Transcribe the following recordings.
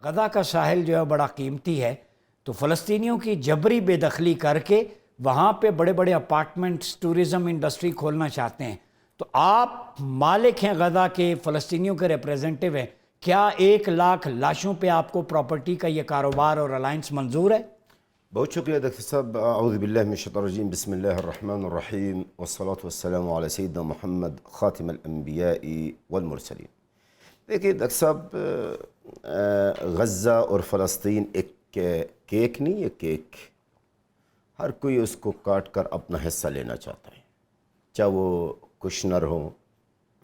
غزہ کا ساحل جو ہے بڑا قیمتی ہے، تو فلسطینیوں کی جبری بے دخلی کر کے وہاں پہ بڑے بڑے اپارٹمنٹس ٹورزم انڈسٹری کھولنا چاہتے ہیں۔ تو آپ مالک ہیں غزہ کے، فلسطینیوں کے ریپریزنٹیو ہیں، کیا 1,00,000 لاشوں پہ آپ کو پراپرٹی کا یہ کاروبار اور الائنس منظور ہے؟ بہت شکریہ ڈاکٹر صاحب۔ اعوذ باللہ من الشیطان الرجیم، بسم اللہ الرحمن الرحیم، والصلاة والسلام علی سیدنا محمد خاتم الانبیاء والمرسلین۔ دیکھیے ڈاکٹر صاحب، غزہ اور فلسطین ایک کیک نہیں ہے، کیک ہر کوئی اس کو کاٹ کر اپنا حصہ لینا چاہتا ہے، چاہے وہ کشنر ہوں،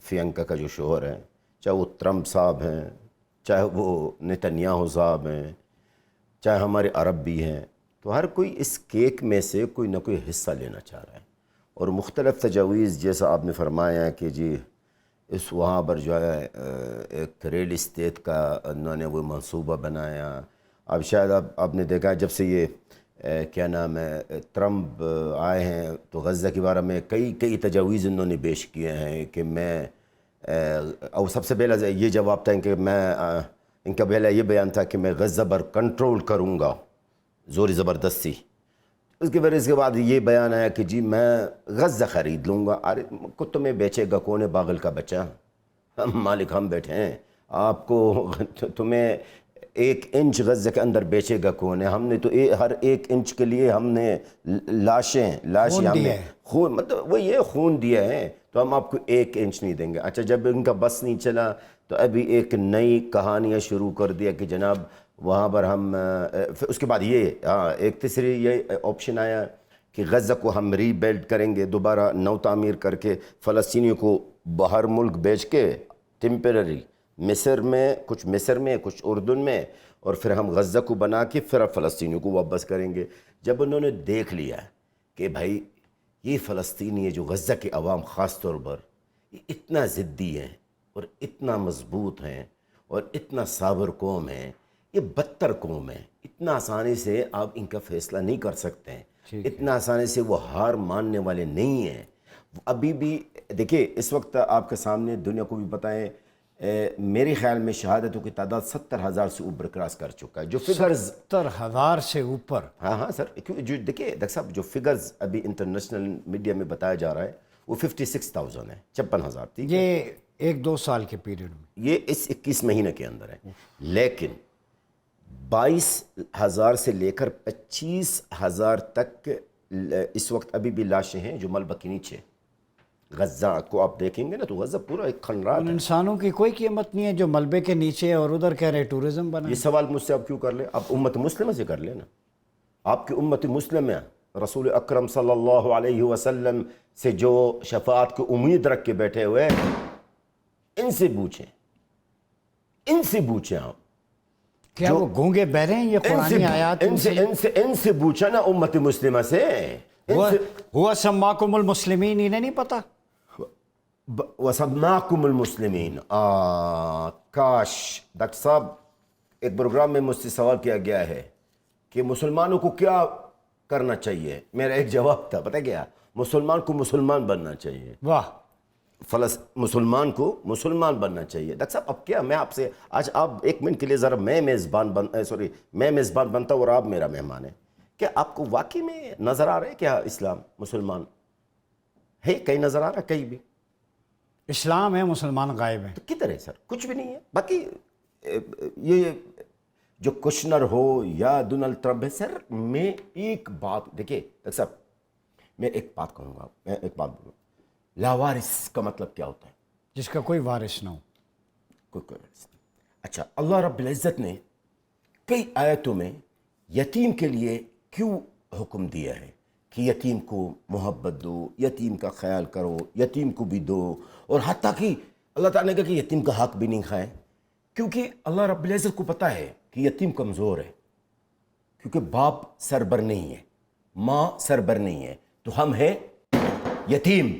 فینکا کا جو شوہر ہے، چاہے وہ ٹرمپ صاحب ہیں، چاہے وہ نتنیاہو صاحب ہیں، چاہے ہمارے عرب بھی ہیں، تو ہر کوئی اس کیک میں سے کوئی نہ کوئی حصہ لینا چاہ رہا ہے۔ اور مختلف تجاویز، جیسا آپ نے فرمایا کہ جی اس وہاں پر جو ہے ایک ریل اسٹیٹ کا انہوں نے وہ منصوبہ بنایا۔ اب شاید آپ نے دیکھا جب سے یہ کیا نام ہے ٹرمپ آئے ہیں، تو غزہ کے بارے میں کئی تجاویز انہوں نے پیش کیے ہیں کہ میں، اور سب سے پہلا یہ جواب تھا کہ میں، ان کا پہلا یہ بیان تھا کہ میں غزہ پر کنٹرول کروں گا زور زبردستی۔ اس کے بعد یہ بیان آیا کہ جی میں غزہ خرید لوں گا۔ ارے کتوں میں بیچے گا کون ہے؟ پاگل کا بچہ، ہم مالک ہم بیٹھے ہیں، آپ کو تمہیں 1 انچ غزہ کے اندر بیچے گا کون ہے؟ ہم نے تو ہر 1 انچ کے لیے ہم نے لاشیں ہم نے خون، مطلب وہ یہ خون دیا ہے، تو ہم آپ کو 1 انچ نہیں دیں گے۔ اچھا، جب ان کا بس نہیں چلا تو ابھی ایک نئی کہانیاں شروع کر دیا کہ جناب وہاں پر ہم، پھر اس کے بعد یہ ایک تیسری یہ آپشن آیا کہ غزہ کو ہم ری بیلڈ کریں گے، دوبارہ نو تعمیر کر کے فلسطینیوں کو باہر ملک بیچ کے ٹیمپرری مصر میں کچھ اردن میں، اور پھر ہم غزہ کو بنا کے پھر فلسطینیوں کو واپس کریں گے۔ جب انہوں نے دیکھ لیا کہ بھائی یہ فلسطینی ہے، جو غزہ کے عوام خاص طور پر یہ اتنا ضدی ہیں اور اتنا مضبوط ہیں اور اتنا صابر قوم ہے، یہ بدتر قوم ہے، اتنا آسانی سے آپ ان کا فیصلہ نہیں کر سکتے ہیں، اتنا آسانی سے وہ ہار ماننے والے نہیں ہیں۔ ابھی بھی دیکھیں، اس وقت آپ کے سامنے دنیا کو بھی پتہ ہے، میرے خیال میں شہادتوں کی تعداد 70,000 سے اوپر کراس کر چکا ہے۔ جو فگرز 70,000 سے اوپر، ہاں سر، جو دیکھیں ڈاکٹر صاحب، جو فگرز ابھی انٹرنیشنل میڈیا میں بتایا جا رہا ہے وہ 56,000 ہے، 56,000 تھی، یہ 1-2 سال کے پیریڈ میں، یہ اس 21 مہینے کے اندر ہے۔ لیکن 22,000 سے لے کر 25,000 تک اس وقت ابھی بھی لاشیں ہیں جو ملبہ کے نیچے۔ غزہ کو آپ دیکھیں گے نا تو غزہ پورا ایک کھنڈرات ان ہے۔ انسانوں کی کوئی قیمت نہیں ہے جو ملبے کے نیچے، اور ادھر کہہ رہے ٹورزم بنا۔ یہ سوال مجھ سے آپ کیوں کر لیں؟ آپ امت مسلمہ سے کر لیں نا۔ آپ کی امت مسلمہ رسول اکرم صلی اللہ علیہ وسلم سے جو شفاعت کی امید رکھ کے بیٹھے ہوئے، ان سے پوچھیں آپ۔ کیا وہ گونگے بہرے ہیں؟ یہ قرآنی آیات ان سے پوچھا نا امت مسلمہ سے۔ ہوا سماکم المسلمین، انہیں نہیں پتا؟ وَسَمَّاكُمُ الْمُسْلِمِينَ۔ کاش ڈاکٹر صاحب، ایک پروگرام میں مجھ سے سوال کیا گیا ہے کہ مسلمانوں کو کیا کرنا چاہیے؟ میرا ایک جواب تھا، پتہ کیا؟ مسلمان کو مسلمان بننا چاہیے۔ واہ، مسلمان کو مسلمان بننا چاہیے۔ ڈاکٹر صاحب اب کیا، میں آپ سے آج، آپ 1 منٹ کے لیے ذرا میں میزبان بنتا ہوں اور آپ میرا مہمان ہیں۔ کیا آپ کو واقعی میں نظر آ رہا ہے کیا اسلام مسلمان ہے؟ کہیں نظر آ رہا ہے کہیں بھی؟ اسلام ہے، مسلمان غائب ہیں۔ تو کدھر ہے سر؟ کچھ بھی نہیں ہے۔ باقی یہ جو کشنر ہو یا ڈونلڈ ٹرمپ ہے، سر میں ایک بات دیکھیں ڈاکٹر صاحب، میں ایک بات کہوں گا، میں ایک بات بولوں، لاوارث کا مطلب کیا ہوتا ہے؟ جس کا کوئی وارث نہ ہو۔ کوئی وارث نہیں۔ اچھا، اللہ رب العزت نے کئی آیتوں میں یتیم کے لیے کیوں حکم دیا ہے کہ یتیم کو محبت دو، یتیم کا خیال کرو، یتیم کو بھی دو، اور حتیٰ کہ اللہ تعالیٰ نے کہا کہ یتیم کا حق بھی نہیں کھائیں، کیونکہ اللہ رب العزت کو پتہ ہے کہ یتیم کمزور ہے، کیونکہ باپ سربر نہیں ہے، ماں سربر نہیں ہے، تو ہم ہیں یتیم،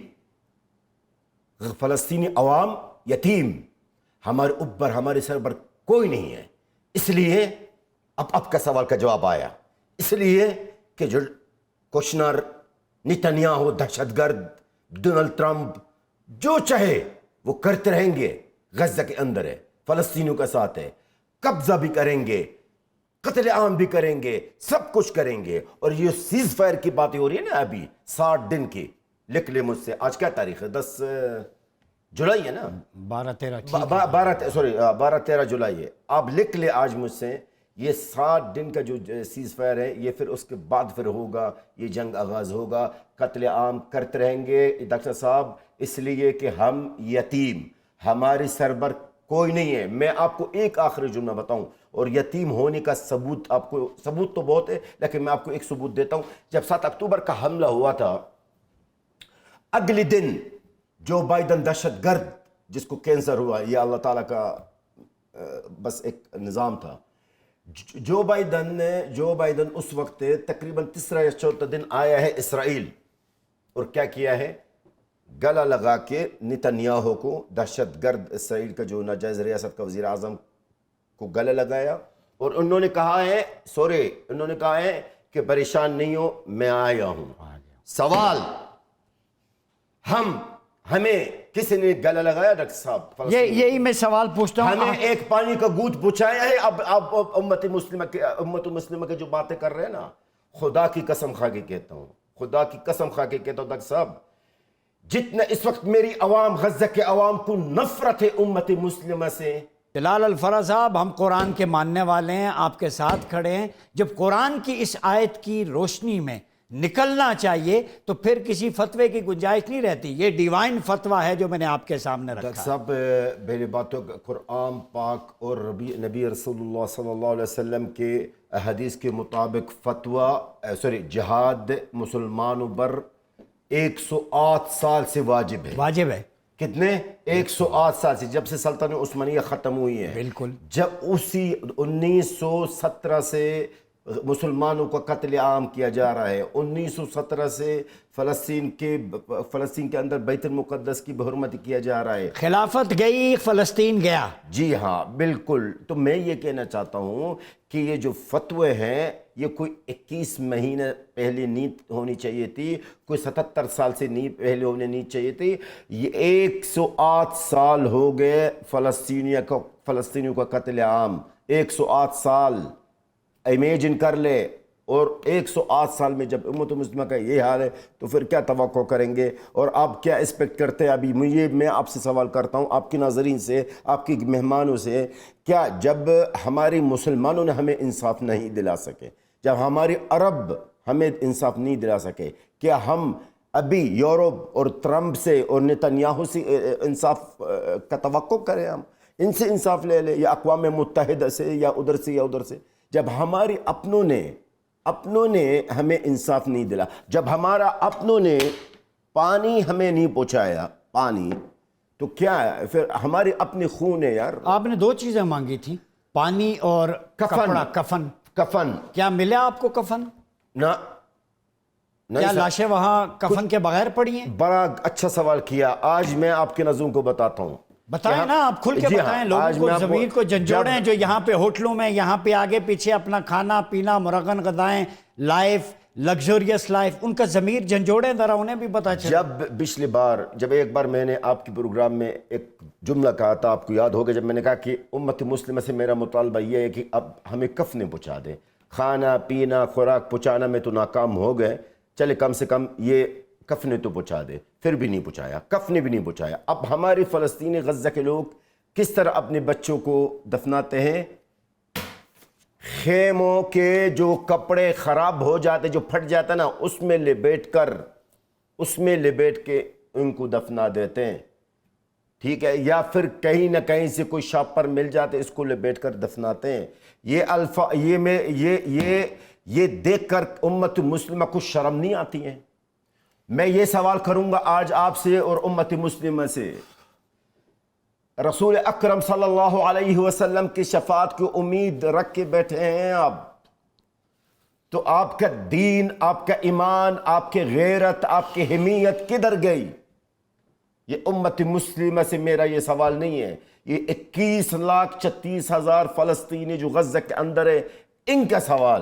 فلسطینی عوام یتیم، ہمارے اوپر ہمارے سربر کوئی نہیں ہے۔ اس لیے اب کا سوال کا جواب آیا، اس لیے کہ جو کشنر، نتنیاہو دہشت گرد، ڈونلڈ ٹرمپ جو چاہے وہ کرتے رہیں گے، غزہ کے اندر ہے، فلسطینیوں کا ساتھ ہے، قبضہ بھی کریں گے، قتل عام بھی کریں گے، سب کچھ کریں گے. اور یہ سیز فائر کی باتیں ہو رہی ہیں نا ابھی 60 دن کی، لکھ لے مجھ سے. آج کیا تاریخ ہے؟ 10 جولائی ہے نا؟ 12-13 جولائی ہے. آپ لکھ لے آج مجھ سے، یہ 60 دن کا جو سیز فائر ہے، یہ پھر اس کے بعد پھر ہوگا، یہ جنگ آغاز ہوگا. قتل عام کرتے رہیں گے ڈاکٹر صاحب، اس لیے کہ ہم یتیم، ہماری سربر کوئی نہیں ہے. میں آپ کو ایک آخری جملہ بتاؤں، اور یتیم ہونے کا ثبوت، آپ کو ثبوت تو بہت ہے لیکن میں آپ کو ایک ثبوت دیتا ہوں. جب 7 اکتوبر کا حملہ ہوا تھا، اگلے دن جو بائیڈن دہشت گرد جس کو کینسر ہوا، یہ اللہ تعالیٰ کا بس ایک نظام تھا. جو بائیڈن اس وقت تقریباً تیسرا یا چوتھا دن آیا ہے اسرائیل، اور کیا کیا ہے؟ گلا لگا کے نتنیاہو کو، دہشت گرد اسرائیل کا جو ناجائز ریاست کا وزیر اعظم کو گلا لگایا. اور انہوں نے کہا ہے کہ پریشان نہیں ہو، میں آیا ہوں. سوال، ہمیں کسی نے گلا لگایا ڈاکٹر صاحب؟ یہی میں سوال پوچھتا ہوں. ہمیں ایک پانی کا گھونٹ پہنچایا ہے؟ اب امت مسلمہ کے جو باتیں کر رہے ہیں نا، خدا کی قسم کھا کے کہتا ہوں ڈاکٹر صاحب، جتنا اس وقت میری عوام، غزہ کے عوام کو نفرت ہے امت مسلمہ سے. جلال الفراز صاحب، ہم قرآن کے ماننے والے ہیں، آپ کے ساتھ کھڑے ہیں. جب قرآن کی اس آیت کی روشنی میں نکلنا چاہیے تو پھر کسی فتوے کی گنجائش نہیں رہتی. یہ ڈیوائن فتویٰ ہے جو میں نے آپ کے سامنے رکھا. ڈاکٹر صاحب، میری باتوں قرآن پاک اور نبی رسول اللہ صلی اللہ علیہ وسلم کے حدیث کے مطابق فتویٰ جہاد مسلمانوں پر 108 سال سے واجب ہے. کتنے؟ 108 سال سے، جب سے سلطنت عثمانیہ ختم ہوئی ہے. بالکل. جب اسی 1917 سے مسلمانوں کا قتل عام کیا جا رہا ہے. 1917 سے فلسطین کے اندر بیت المقدس کی بحرمتی کیا جا رہا ہے. خلافت گئی، فلسطین گیا. جی ہاں بالکل. تو میں یہ کہنا چاہتا ہوں کہ یہ جو فتوے ہیں، یہ کوئی 21 مہینے پہلے نہیں ہونی چاہیے تھی، کوئی 77 سال سے نہیں پہلے ہونے نہیں چاہیے تھی. یہ 108 سال ہو گئے فلسطینیوں کا قتل عام. 108 سال امیجن کر لے. اور 108 سال میں جب امت مسلمہ کا یہ حال ہے تو پھر کیا توقع کریں گے؟ اور آپ کیا ایکسپیکٹ کرتے ہیں؟ ابھی میں آپ سے سوال کرتا ہوں، آپ کے ناظرین سے، آپ کی مہمانوں سے، کیا جب ہماری مسلمانوں نے ہمیں انصاف نہیں دلا سکے، جب ہماری عرب ہمیں انصاف نہیں دلا سکے، کیا ہم ابھی یورپ اور ٹرمپ سے اور نتنیاہو سے انصاف کا توقع کریں؟ ہم ان سے انصاف لے لیں، یا اقوام متحدہ سے، یا ادھر سے؟ جب ہماری اپنوں نے ہمیں انصاف نہیں دلا، جب ہمارا اپنوں نے پانی ہمیں نہیں پہنچایا، پانی، تو کیا ہے پھر؟ ہماری اپنی خون ہے یار. آپ نے 2 چیزیں مانگی تھی، پانی اور کپڑا، کفن. کیا ملا آپ کو کفن؟ نہ. کیا لاشیں وہاں کفن کے بغیر پڑی ہیں؟ بڑا اچھا سوال کیا. آج میں آپ کے نظروں کو بتاتا ہوں. بتائیں نا، آپ کھل کے بتائیں لوگوں کو، ضمیر کو جھنجھوڑیں. جو یہاں پہ ہوٹلوں میں، یہاں پہ آگے پیچھے اپنا کھانا پینا، مرغن غذائیں، لائف، لگزوریس لائف، ان کا ضمیر جھنجھوڑیں ذرا، انہیں بھی پتہ چلے. جب ایک بار میں نے آپ کے پروگرام میں ایک جملہ کہا تھا، آپ کو یاد ہوگا، جب میں نے کہا کہ امت مسلمہ سے میرا مطالبہ یہ ہے کہ اب ہمیں کفنیں پہنچا دیں. کھانا پینا خوراک پہنچانا میں تو ناکام ہو گئے، چلے کم سے کم یہ کفنیں تو پہنچا دے. پھر بھی نہیں پہنچایا، کفنیں بھی نہیں پہنچایا. اب ہمارے فلسطینی غزہ کے لوگ کس طرح اپنے بچوں کو دفناتے ہیں؟ خیموں کے جو کپڑے خراب ہو جاتے، جو پھٹ جاتا نا، اس میں لپیٹ کے ان کو دفنا دیتے ہیں. ٹھیک ہے؟ یا پھر کہیں نہ کہیں سے کوئی شاپ پر مل جاتے، اس کو لپیٹ کر دفناتے ہیں. یہ دیکھ کر امت مسلمہ کو شرم نہیں آتی ہے؟ میں یہ سوال کروں گا آج آپ سے اور امت مسلمہ سے. رسول اکرم صلی اللہ علیہ وسلم کی شفاعت کی امید رکھ کے بیٹھے ہیں آپ، تو آپ کا دین، آپ کا ایمان، آپ کی غیرت، آپ کی حمیت کدھر گئی؟ یہ امت مسلمہ سے میرا یہ سوال نہیں ہے، یہ 21,36,000 فلسطینی جو غزہ کے اندر ہے، ان کا سوال